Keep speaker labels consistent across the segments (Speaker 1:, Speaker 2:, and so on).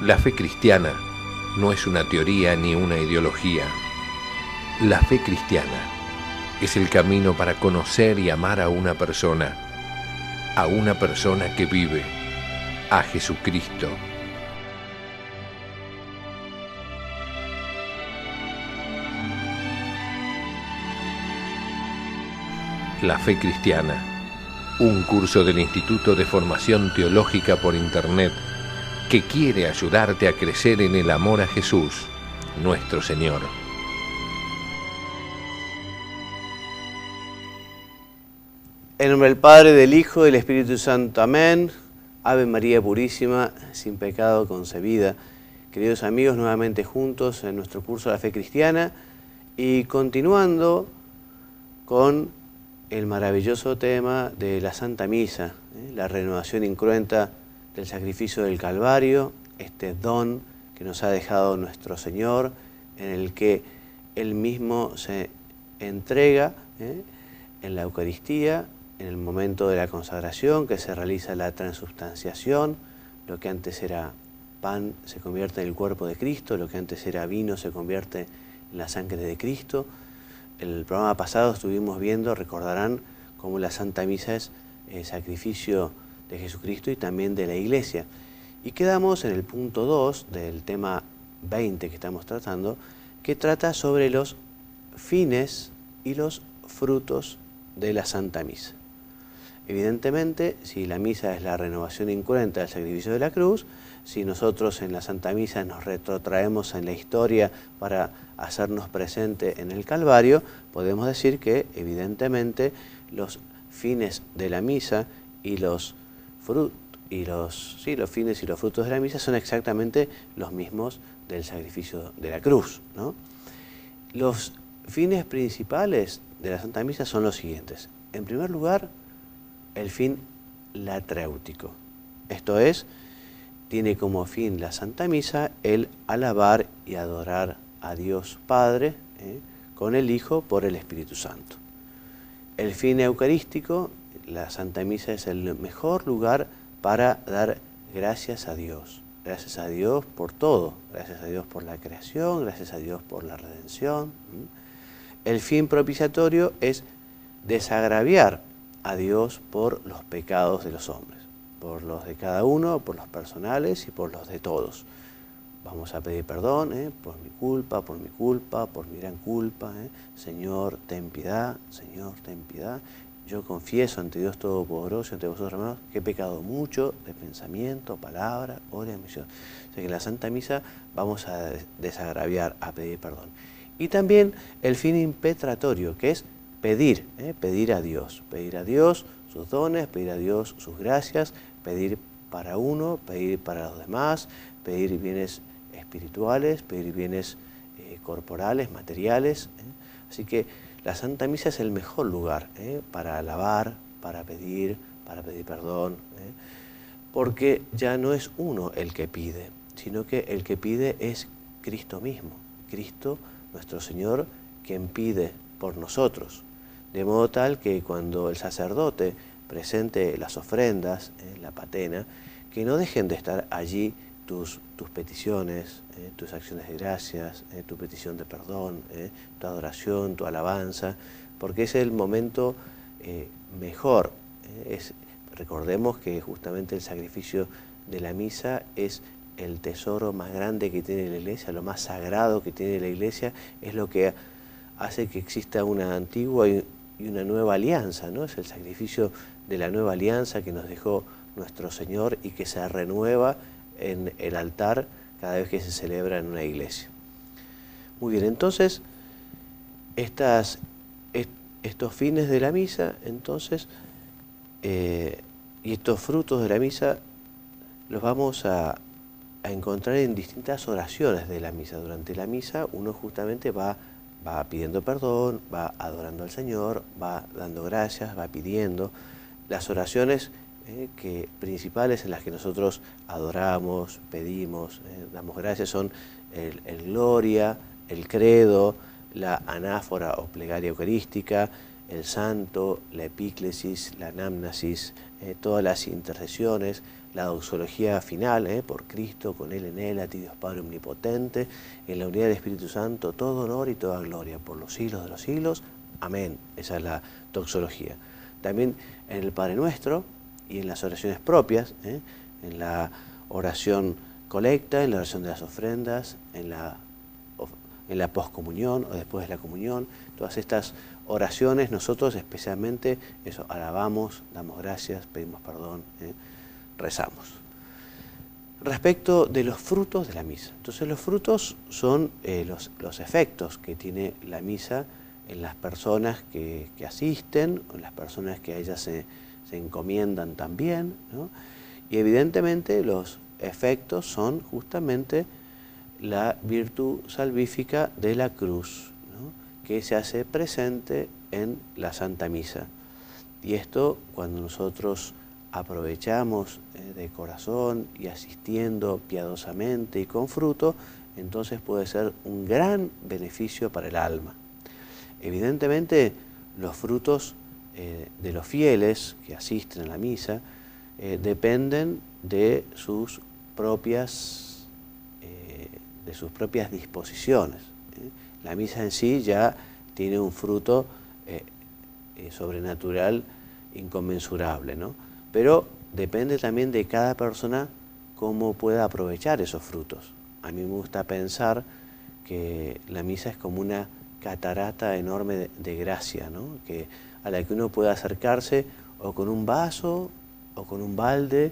Speaker 1: La fe cristiana no es una teoría ni una ideología. La fe cristiana es el camino para conocer y amar a una persona que vive, a Jesucristo. La fe cristiana, un curso del Instituto de Formación Teológica por Internet que quiere ayudarte a crecer en el amor a Jesús, nuestro Señor.
Speaker 2: En nombre del Padre, del Hijo y del Espíritu Santo. Amén. Ave María Purísima, sin pecado concebida. Queridos amigos, nuevamente juntos en nuestro curso de la fe cristiana y continuando con el maravilloso tema de la Santa Misa, la renovación incruenta del sacrificio del Calvario, este don que nos ha dejado nuestro Señor, en el que Él mismo se entrega en la Eucaristía, en el momento de la consagración, que se realiza la transubstanciación. Lo que antes era pan se convierte en el cuerpo de Cristo, lo que antes era vino se convierte en la sangre de Cristo. El programa pasado estuvimos viendo, recordarán, cómo la Santa Misa es el sacrificio de Jesucristo y también de la Iglesia. Y quedamos en el punto 2 del tema 20 que estamos tratando, que trata sobre los fines y los frutos de la Santa Misa. Evidentemente, si la misa es la renovación incruenta del sacrificio de la cruz, si nosotros en la Santa Misa nos retrotraemos en la historia para hacernos presente en el Calvario, podemos decir que evidentemente los fines de la misa y los fines y los frutos de la misa son exactamente los mismos del sacrificio de la cruz, ¿no? Los fines principales de la Santa Misa son los siguientes. En primer lugar, el fin latréutico. Esto es, tiene como fin la Santa Misa el alabar y adorar a Dios Padre con el Hijo por el Espíritu Santo. El fin eucarístico, la Santa Misa es el mejor lugar para dar gracias a Dios. Gracias a Dios por todo. Gracias a Dios por la creación, gracias a Dios por la redención. El fin propiciatorio es desagraviar a Dios por los pecados de los hombres, por los de cada uno, por los personales y por los de todos. Vamos a pedir perdón por mi culpa, por mi gran culpa. Señor, ten piedad, Señor, ten piedad. Yo confieso ante Dios Todopoderoso, ante vosotros, hermanos, que he pecado mucho de pensamiento, palabra, obra y omisión. O sea que en la Santa Misa vamos a desagraviar, a pedir perdón. Y también el fin impetratorio, que es pedir a Dios sus dones, pedir a Dios sus gracias, pedir para uno, pedir para los demás, pedir bienes espirituales, pedir bienes corporales, materiales. Así que la Santa Misa es el mejor lugar para alabar, para pedir perdón, porque ya no es uno el que pide, sino que el que pide es Cristo mismo, Cristo nuestro Señor, quien pide por nosotros. De modo tal que cuando el sacerdote presente las ofrendas, la patena, que no dejen de estar allí tus peticiones, tus acciones de gracias, tu petición de perdón, tu adoración, tu alabanza, porque es el momento mejor. Recordemos que justamente el sacrificio de la misa es el tesoro más grande que tiene la Iglesia, lo más sagrado que tiene la Iglesia, es lo que hace que exista una antigua y una nueva alianza, ¿no? Es el sacrificio de la nueva alianza que nos dejó nuestro Señor y que se renueva en el altar cada vez que se celebra en una iglesia. Muy bien, entonces, estos fines de la misa, entonces, y estos frutos de la misa, los vamos a encontrar en distintas oraciones de la misa. Durante la misa uno justamente va pidiendo perdón, va adorando al Señor, va dando gracias, va pidiendo. Las oraciones principales en las que nosotros adoramos, pedimos, damos gracias son el Gloria, el Credo, la Anáfora o plegaria eucarística, el Santo, la Epíclesis, la Anamnesis, todas las intercesiones, la doxología final, por Cristo, con Él, en Él, a ti Dios Padre Omnipotente, en la unidad del Espíritu Santo, todo honor y toda gloria por los siglos de los siglos. Amén. Esa es la doxología. También en el Padre Nuestro y en las oraciones propias, en la oración colecta, en la oración de las ofrendas, en la poscomunión o después de la comunión. Todas estas oraciones nosotros especialmente eso, alabamos, damos gracias, pedimos perdón, rezamos. Respecto de los frutos de la misa. Entonces los frutos son los efectos que tiene la misa en las personas que asisten, o en las personas que a ellas se encomiendan también, ¿no? Y evidentemente los efectos son justamente la virtud salvífica de la cruz, ¿no? Que se hace presente en la Santa Misa. Y esto, cuando nosotros aprovechamos de corazón y asistiendo piadosamente y con fruto, entonces puede ser un gran beneficio para el alma. Evidentemente, los frutos de los fieles que asisten a la misa dependen de sus propias disposiciones. La misa en sí ya tiene un fruto sobrenatural inconmensurable, ¿no? Pero depende también de cada persona cómo pueda aprovechar esos frutos. A mí me gusta pensar que la misa es como una catarata enorme de gracia, ¿no? A la que uno puede acercarse o con un vaso, o con un balde,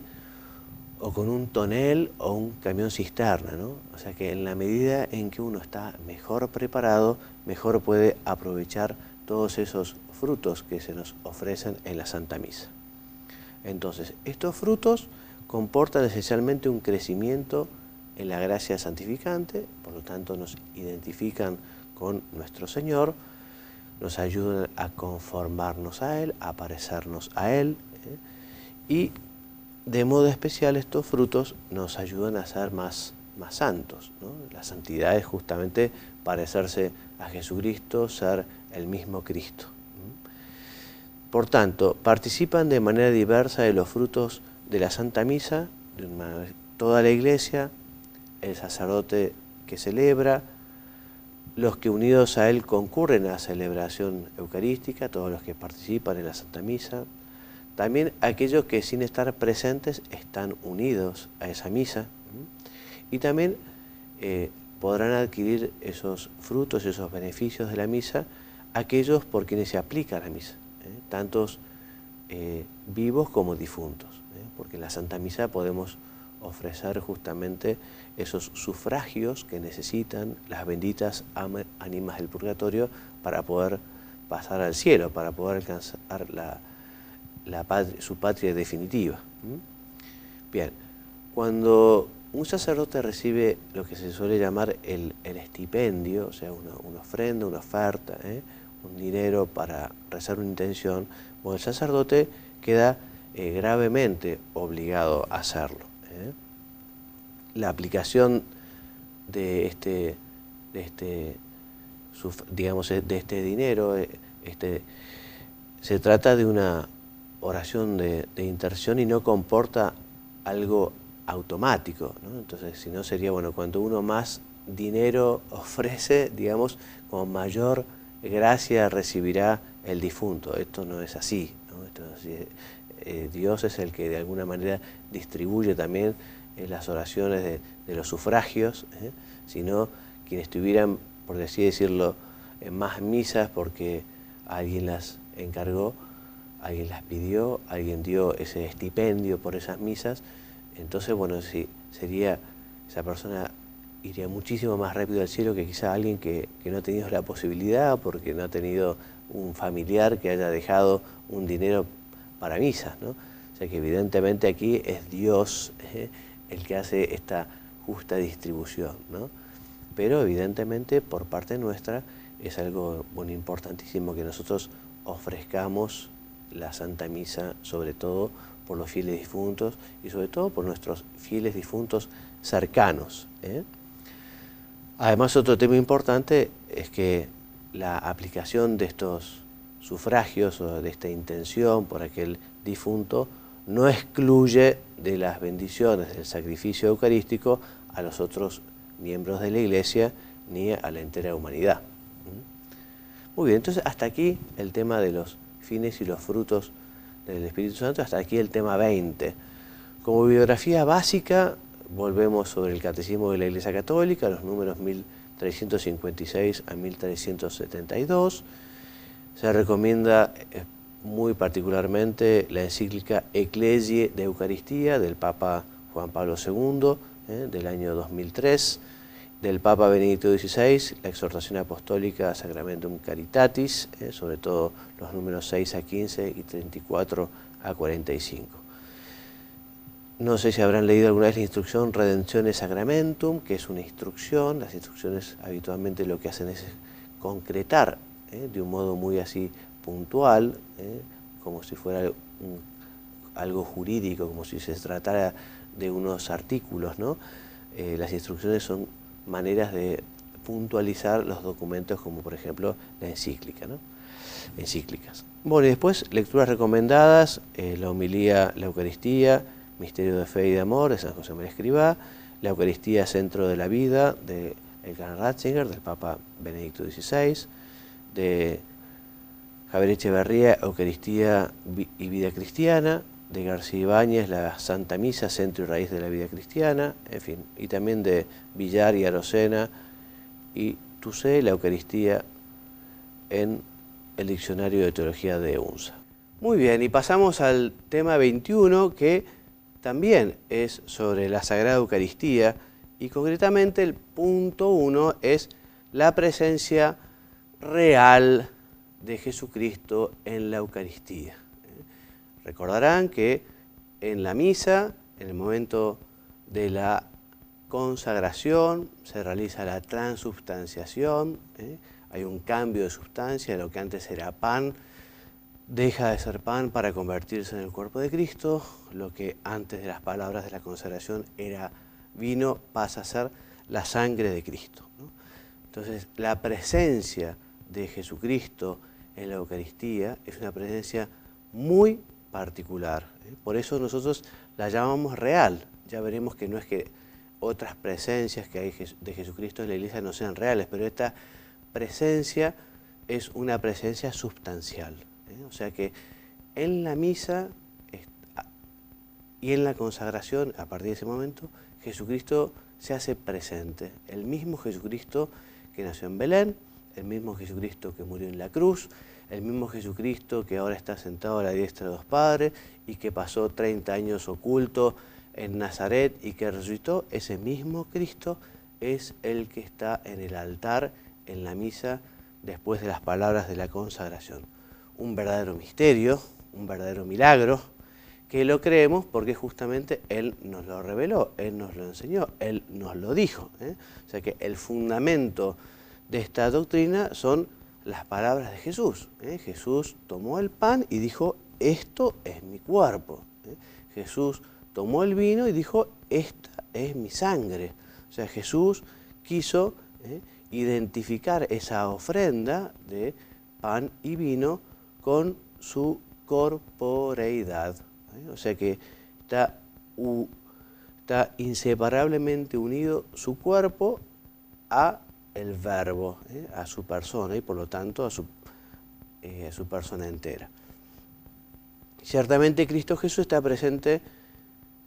Speaker 2: o con un tonel o un camión cisterna, ¿no? O sea que en la medida en que uno está mejor preparado, mejor puede aprovechar todos esos frutos que se nos ofrecen en la Santa Misa. Entonces, estos frutos comportan esencialmente un crecimiento en la gracia santificante, por lo tanto nos identifican con nuestro Señor, nos ayudan a conformarnos a Él, a parecernos a Él, y de modo especial estos frutos nos ayudan a ser más santos, ¿no? La santidad es justamente parecerse a Jesucristo, ser el mismo Cristo. Por tanto, participan de manera diversa de los frutos de la Santa Misa, toda la Iglesia, el sacerdote que celebra, los que unidos a él concurren a la celebración eucarística, todos los que participan en la Santa Misa, también aquellos que sin estar presentes están unidos a esa misa, y también podrán adquirir esos frutos, esos beneficios de la misa, aquellos por quienes se aplica la misa, tantos vivos como difuntos, porque en la Santa Misa podemos ofrecer justamente esos sufragios que necesitan las benditas ánimas del purgatorio para poder pasar al cielo, para poder alcanzar su patria definitiva. Bien, cuando un sacerdote recibe lo que se suele llamar el estipendio, o sea, una ofrenda, una oferta, un dinero para rezar una intención, bueno, el sacerdote queda gravemente obligado a hacerlo. La aplicación de este dinero, se trata de una oración de intención y no comporta algo automático, ¿no? Entonces, si no sería, bueno, cuanto uno más dinero ofrece, digamos, con mayor gracia recibirá el difunto. Esto no es así, ¿no? Esto no es así. Dios es el que de alguna manera distribuye también las oraciones de los sufragios, sino quienes tuvieran, por así decirlo, más misas porque alguien las encargó, alguien las pidió, alguien dio ese estipendio por esas misas, entonces, bueno, sí, esa persona iría muchísimo más rápido al cielo que quizá alguien que no ha tenido la posibilidad, porque no ha tenido un familiar que haya dejado un dinero para misas, ¿no? O sea que evidentemente aquí es Dios el que hace esta justa distribución, ¿no? Pero evidentemente por parte nuestra es algo muy importantísimo que nosotros ofrezcamos la Santa Misa, sobre todo por los fieles difuntos y sobre todo por nuestros fieles difuntos cercanos. Además, otro tema importante es que la aplicación de estos sufragios o de esta intención por aquel difunto no excluye de las bendiciones del sacrificio eucarístico a los otros miembros de la Iglesia ni a la entera humanidad. Muy bien, entonces hasta aquí el tema de los fines y los frutos del Espíritu Santo, hasta aquí el tema 20. Como bibliografía básica, volvemos sobre el Catecismo de la Iglesia Católica, los números 1356 a 1372. Se recomienda muy particularmente la encíclica Ecclesiae de Eucaristía del Papa Juan Pablo II, del año 2003, del Papa Benedicto XVI, la exhortación apostólica Sacramentum Caritatis, sobre todo los números 6 a 15 y 34 a 45. No sé si habrán leído alguna vez la instrucción Redemptione Sacramentum, que es una instrucción. Las instrucciones habitualmente lo que hacen es concretar de un modo muy así puntual, como si fuera algo jurídico, como si se tratara de unos artículos, ¿no? Las instrucciones son maneras de puntualizar los documentos, como por ejemplo la encíclica, ¿no? Encíclicas. Bueno, y después lecturas recomendadas, la homilía, la Eucaristía, Misterio de Fe y de Amor de San José María Escrivá, la Eucaristía, Centro de la Vida de Elkan Ratzinger, del Papa Benedicto XVI, de Javier Echeverría, Eucaristía y Vida Cristiana, de García Ibáñez, la Santa Misa, Centro y Raíz de la Vida Cristiana, en fin, y también de Villar y Arocena y Tusé, la Eucaristía en el Diccionario de Teología de UNSA. Muy bien, y pasamos al tema 21, que también es sobre la Sagrada Eucaristía, y concretamente el punto 1 es la presencia real de Jesucristo en la Eucaristía. Recordarán que en la misa, en el momento de la consagración, se realiza la transubstanciación, hay un cambio de sustancia, lo que antes era pan, deja de ser pan para convertirse en el cuerpo de Cristo, lo que antes de las palabras de la consagración era vino pasa a ser la sangre de Cristo, ¿no? Entonces, la presencia de Jesucristo en la Eucaristía es una presencia muy particular, por eso nosotros la llamamos real. Ya veremos que no es que otras presencias que hay de Jesucristo en la Iglesia no sean reales, pero esta presencia es una presencia sustancial. O sea que en la misa y en la consagración, a partir de ese momento, Jesucristo se hace presente. El mismo Jesucristo que nació en Belén, el mismo Jesucristo que murió en la cruz, el mismo Jesucristo que ahora está sentado a la diestra de los padres y que pasó 30 años oculto en Nazaret y que resucitó, ese mismo Cristo es el que está en el altar, en la misa, después de las palabras de la consagración. Un verdadero misterio, un verdadero milagro, que lo creemos porque justamente Él nos lo reveló, Él nos lo enseñó, Él nos lo dijo. O sea que el fundamento de esta doctrina son las palabras de Jesús. Jesús tomó el pan y dijo, esto es mi cuerpo. Jesús tomó el vino y dijo, esta es mi sangre. O sea, Jesús quiso identificar esa ofrenda de pan y vino con su corporeidad. O sea que está inseparablemente unido su cuerpo a el Verbo, a su persona y por lo tanto a su persona entera. Ciertamente Cristo Jesús está presente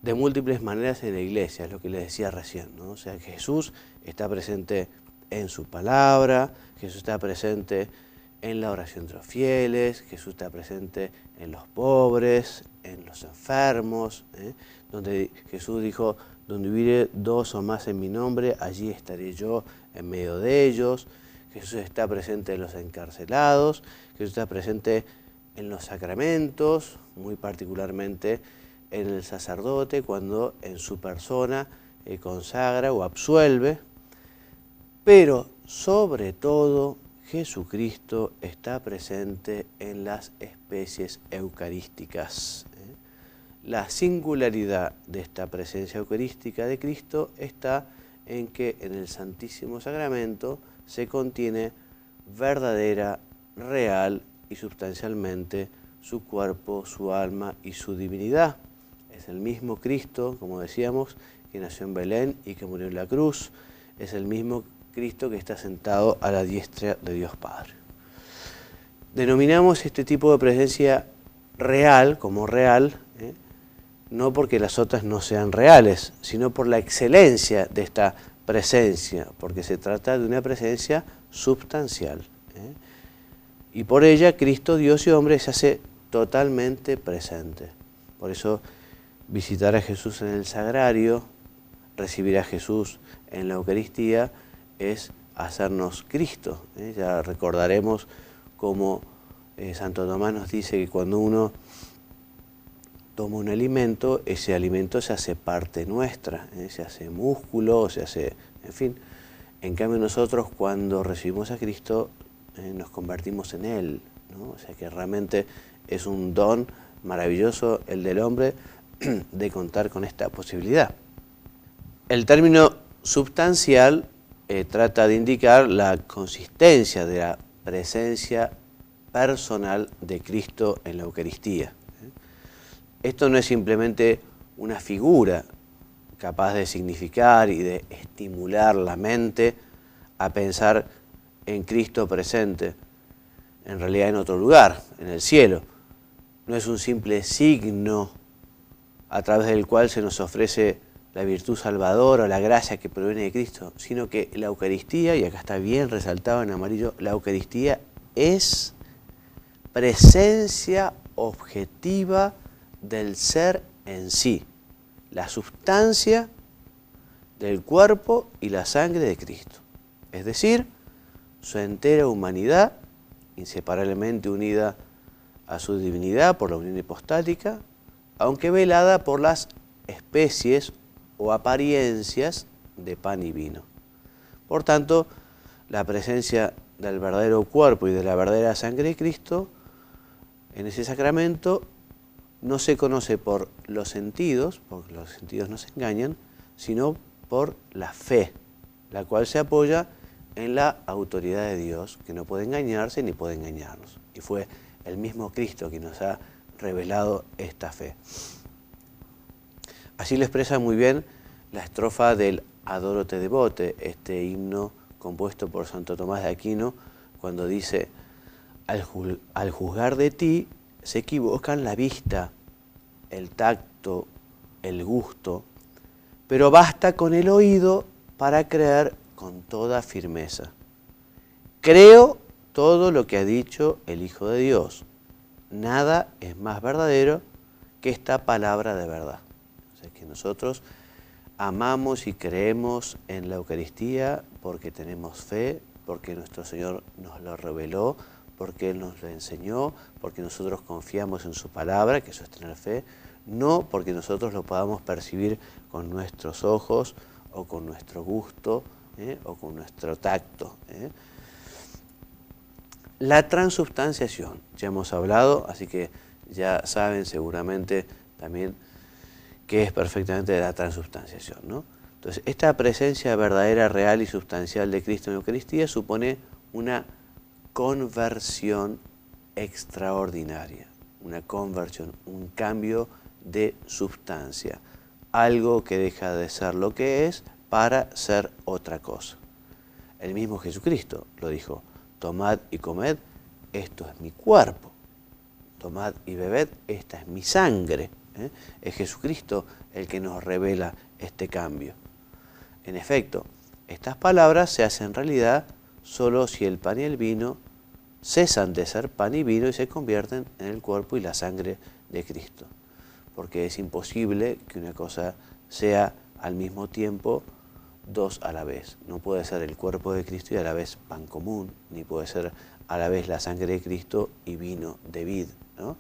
Speaker 2: de múltiples maneras en la Iglesia, es lo que les decía recién, ¿no? O sea, que Jesús está presente en su palabra, Jesús está presente en la oración de los fieles, Jesús está presente en los pobres, en los enfermos, donde Jesús dijo, donde hubiere dos o más en mi nombre, allí estaré yo en medio de ellos. Jesús está presente en los encarcelados, Jesús está presente en los sacramentos, muy particularmente en el sacerdote, cuando en su persona consagra o absuelve, pero sobre todo Jesucristo está presente en las especies eucarísticas. La singularidad de esta presencia eucarística de Cristo está en que en el Santísimo Sacramento se contiene verdadera, real y sustancialmente su cuerpo, su alma y su divinidad. Es el mismo Cristo, como decíamos, que nació en Belén y que murió en la cruz. Es el mismo Cristo que está sentado a la diestra de Dios Padre. Denominamos este tipo de presencia real como real, no porque las otras no sean reales, sino por la excelencia de esta presencia, porque se trata de una presencia substancial. Y por ella Cristo, Dios y hombre, se hace totalmente presente. Por eso visitar a Jesús en el sagrario, recibir a Jesús en la Eucaristía, es hacernos Cristo. Ya recordaremos cómo Santo Tomás nos dice que cuando uno toma un alimento, ese alimento se hace parte nuestra, se hace músculo, se hace, en fin. En cambio nosotros cuando recibimos a Cristo nos convertimos en Él, ¿no? O sea que realmente es un don maravilloso el del hombre de contar con esta posibilidad. El término substancial trata de indicar la consistencia de la presencia personal de Cristo en la Eucaristía. Esto no es simplemente una figura capaz de significar y de estimular la mente a pensar en Cristo presente, en realidad en otro lugar, en el cielo. No es un simple signo a través del cual se nos ofrece la virtud salvadora o la gracia que proviene de Cristo, sino que la Eucaristía, y acá está bien resaltado en amarillo, la Eucaristía es presencia objetiva del ser en sí, la sustancia del cuerpo y la sangre de Cristo. Es decir, su entera humanidad, inseparablemente unida a su divinidad por la unión hipostática, aunque velada por las especies o apariencias de pan y vino. Por tanto, la presencia del verdadero cuerpo y de la verdadera sangre de Cristo en ese sacramento no se conoce por los sentidos, porque los sentidos nos engañan, sino por la fe, la cual se apoya en la autoridad de Dios, que no puede engañarse ni puede engañarnos. Y fue el mismo Cristo quien nos ha revelado esta fe. Así lo expresa muy bien la estrofa del Adoro te devote, este himno compuesto por Santo Tomás de Aquino, cuando dice: al juzgar de ti se equivocan la vista, el tacto, el gusto, pero basta con el oído para creer con toda firmeza. Creo todo lo que ha dicho el Hijo de Dios. Nada es más verdadero que esta palabra de verdad. O sea que nosotros amamos y creemos en la Eucaristía porque tenemos fe, porque nuestro Señor nos lo reveló, porque Él nos lo enseñó, porque nosotros confiamos en su palabra, que eso es tener fe, no porque nosotros lo podamos percibir con nuestros ojos o con nuestro gusto o con nuestro tacto. La transubstanciación, ya hemos hablado, así que ya saben seguramente también qué es perfectamente la transubstanciación, ¿no? Entonces, esta presencia verdadera, real y sustancial de Cristo en la Eucaristía supone una conversión extraordinaria, una conversión, un cambio de sustancia, algo que deja de ser lo que es para ser otra cosa. El mismo Jesucristo lo dijo: tomad y comed, esto es mi cuerpo, tomad y bebed, esta es mi sangre. Es Jesucristo el que nos revela este cambio. En efecto, estas palabras se hacen realidad solo si el pan y el vino cesan de ser pan y vino y se convierten en el cuerpo y la sangre de Cristo. Porque es imposible que una cosa sea al mismo tiempo dos a la vez. No puede ser el cuerpo de Cristo y a la vez pan común, ni puede ser a la vez la sangre de Cristo y vino de vid, ¿no?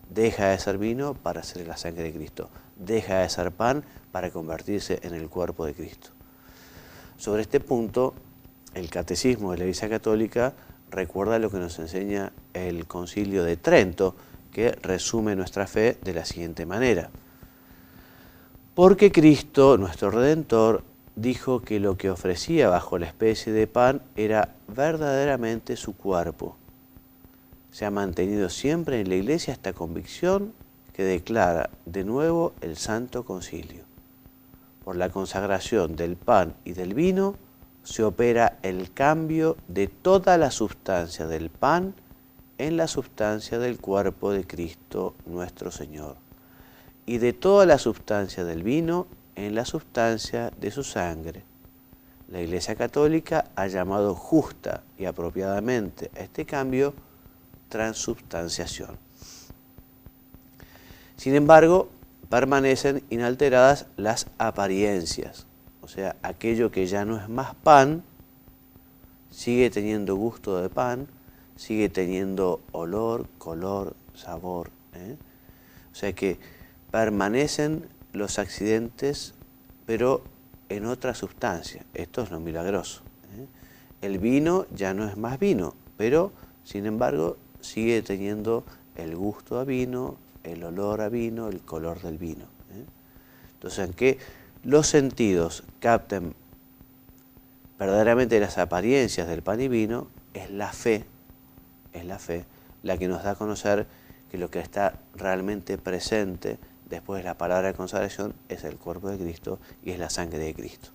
Speaker 2: Deja de ser vino para ser la sangre de Cristo. Deja de ser pan para convertirse en el cuerpo de Cristo. Sobre este punto, el Catecismo de la Iglesia Católica recuerda lo que nos enseña el Concilio de Trento, que resume nuestra fe de la siguiente manera. Porque Cristo, nuestro Redentor, dijo que lo que ofrecía bajo la especie de pan era verdaderamente su cuerpo. Se ha mantenido siempre en la Iglesia esta convicción, que declara de nuevo el Santo Concilio. Por la consagración del pan y del vino se opera el cambio de toda la sustancia del pan en la sustancia del cuerpo de Cristo nuestro Señor, y de toda la sustancia del vino en la sustancia de su sangre. La Iglesia Católica ha llamado justa y apropiadamente a este cambio transubstanciación. Sin embargo, permanecen inalteradas las apariencias, o sea, aquello que ya no es más pan, sigue teniendo gusto de pan, sigue teniendo olor, color, sabor. O sea que permanecen los accidentes, pero en otra sustancia. Esto es lo milagroso. El vino ya no es más vino, pero sin embargo sigue teniendo el gusto a vino, el olor a vino, el color del vino. Entonces, aunque los sentidos capten verdaderamente las apariencias del pan y vino, es la fe la que nos da a conocer que lo que está realmente presente después de la palabra de consagración es el cuerpo de Cristo y es la sangre de Cristo.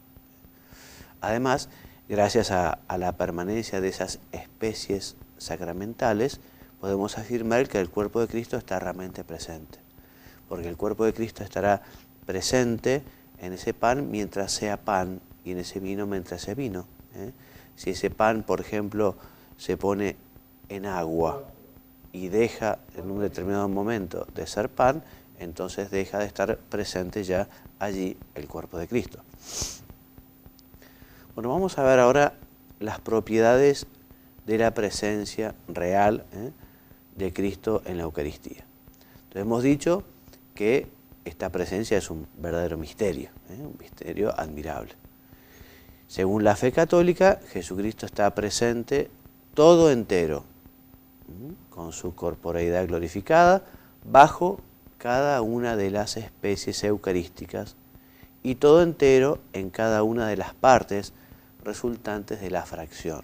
Speaker 2: Además, gracias a la permanencia de esas especies sacramentales, podemos afirmar que el cuerpo de Cristo está realmente presente, porque el cuerpo de Cristo estará presente en ese pan mientras sea pan y en ese vino mientras sea vino. Si ese pan, por ejemplo, se pone en agua y deja en un determinado momento de ser pan, entonces deja de estar presente ya allí el cuerpo de Cristo. Bueno, vamos a ver ahora las propiedades de la presencia real de Cristo en la Eucaristía. Entonces hemos dicho que esta presencia es un verdadero misterio, un misterio admirable. Según la fe católica, Jesucristo está presente todo entero, con su corporeidad glorificada, bajo cada una de las especies eucarísticas y todo entero en cada una de las partes resultantes de la fracción.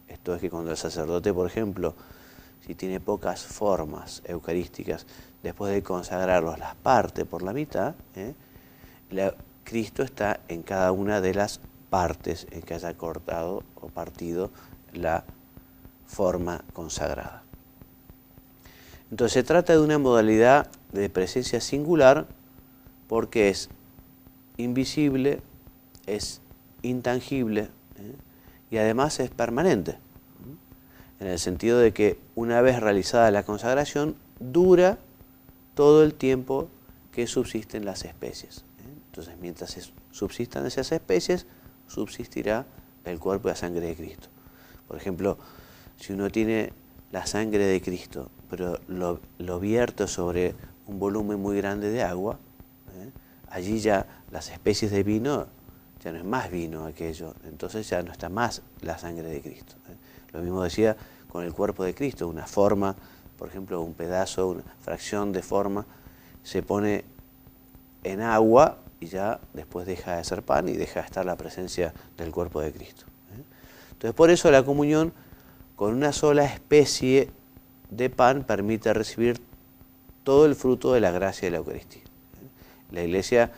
Speaker 2: Esto es que cuando el sacerdote, por ejemplo, si tiene pocas formas eucarísticas, después de consagrarlos las parte por la mitad, Cristo está en cada una de las partes en que haya cortado o partido la forma consagrada. Entonces se trata de una modalidad de presencia singular porque es invisible, es intangible y además es permanente, en el sentido de que una vez realizada la consagración dura todo el tiempo que subsisten las especies. Entonces mientras subsistan esas especies, subsistirá el cuerpo y la sangre de Cristo. Por ejemplo, si uno tiene la sangre de Cristo, pero lo vierte sobre un volumen muy grande de agua, allí ya las especies de vino, ya no es más vino aquello, entonces ya no está más la sangre de Cristo. Lo mismo decía con el cuerpo de Cristo, una forma, por ejemplo, un pedazo, una fracción de forma, se pone en agua y ya después deja de ser pan y deja de estar la presencia del cuerpo de Cristo. Entonces, por eso la comunión con una sola especie de pan permite recibir todo el fruto de la gracia de la Eucaristía. La Iglesia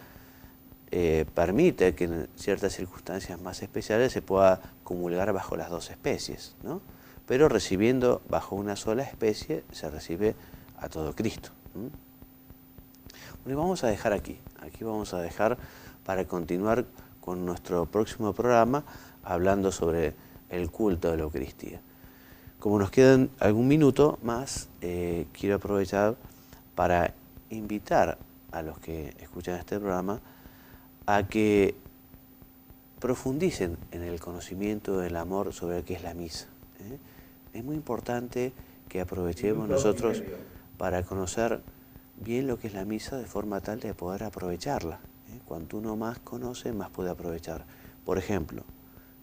Speaker 2: permite que en ciertas circunstancias más especiales se pueda comulgar bajo las dos especies, ¿no? Pero recibiendo bajo una sola especie se recibe a todo Cristo. Bueno, vamos a dejar aquí vamos a dejar para continuar con nuestro próximo programa hablando sobre el culto de la Eucaristía. Como nos quedan algún minuto más, quiero aprovechar para invitar a los que escuchan este programa a que profundicen en el conocimiento del amor sobre qué es la misa. Es muy importante que aprovechemos nosotros para conocer bien lo que es la misa de forma tal de poder aprovecharla. Cuanto uno más conoce, más puede aprovechar. Por ejemplo,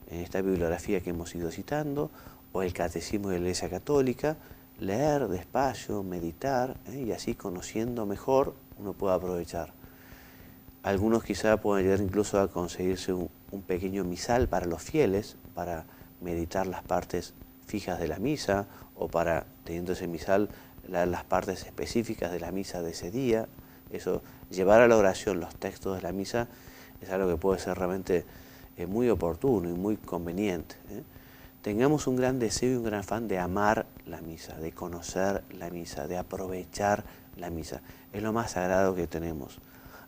Speaker 2: en esta bibliografía que hemos ido citando, o el Catecismo de la Iglesia Católica, leer despacio, meditar, y así conociendo mejor uno puede aprovechar. Algunos quizá pueden llegar incluso a conseguirse un pequeño misal para los fieles, para meditar las partes fijas de la misa, o para, teniendo ese misal, leer las partes específicas de la misa de ese día. Eso, llevar a la oración los textos de la misa es algo que puede ser realmente muy oportuno y muy conveniente. Tengamos un gran deseo y un gran afán de amar la misa, de conocer la misa, de aprovechar la misa. Es lo más sagrado que tenemos.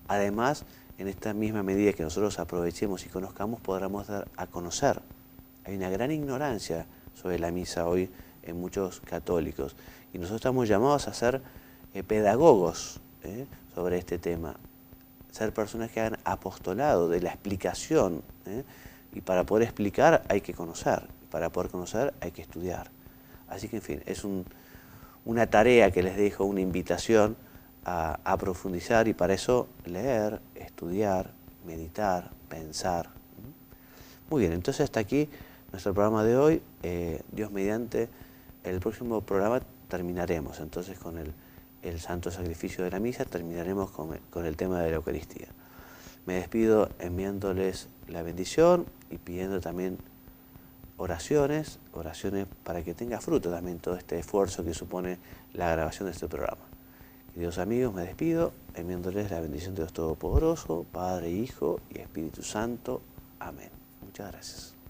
Speaker 2: Además, en esta misma medida que nosotros aprovechemos y conozcamos, podremos dar a conocer. Hay una gran ignorancia sobre la misa hoy en muchos católicos y nosotros estamos llamados a ser pedagogos sobre este tema, ser personas que hagan apostolado de la explicación, y para poder explicar hay que conocer, para poder conocer hay que estudiar. Así que, en fin, es una tarea que les dejo, una invitación a profundizar, y para eso leer, estudiar, meditar, pensar. Muy bien, entonces hasta aquí nuestro programa de hoy. Dios mediante, el próximo programa terminaremos entonces con el santo sacrificio de la misa, terminaremos con el tema de la Eucaristía. Me despido enviándoles la bendición y pidiendo también oraciones para que tenga fruto también todo este esfuerzo que supone la grabación de este programa. Queridos amigos, me despido enviándoles la bendición de Dios Todopoderoso, Padre, Hijo y Espíritu Santo. Amén. Muchas gracias.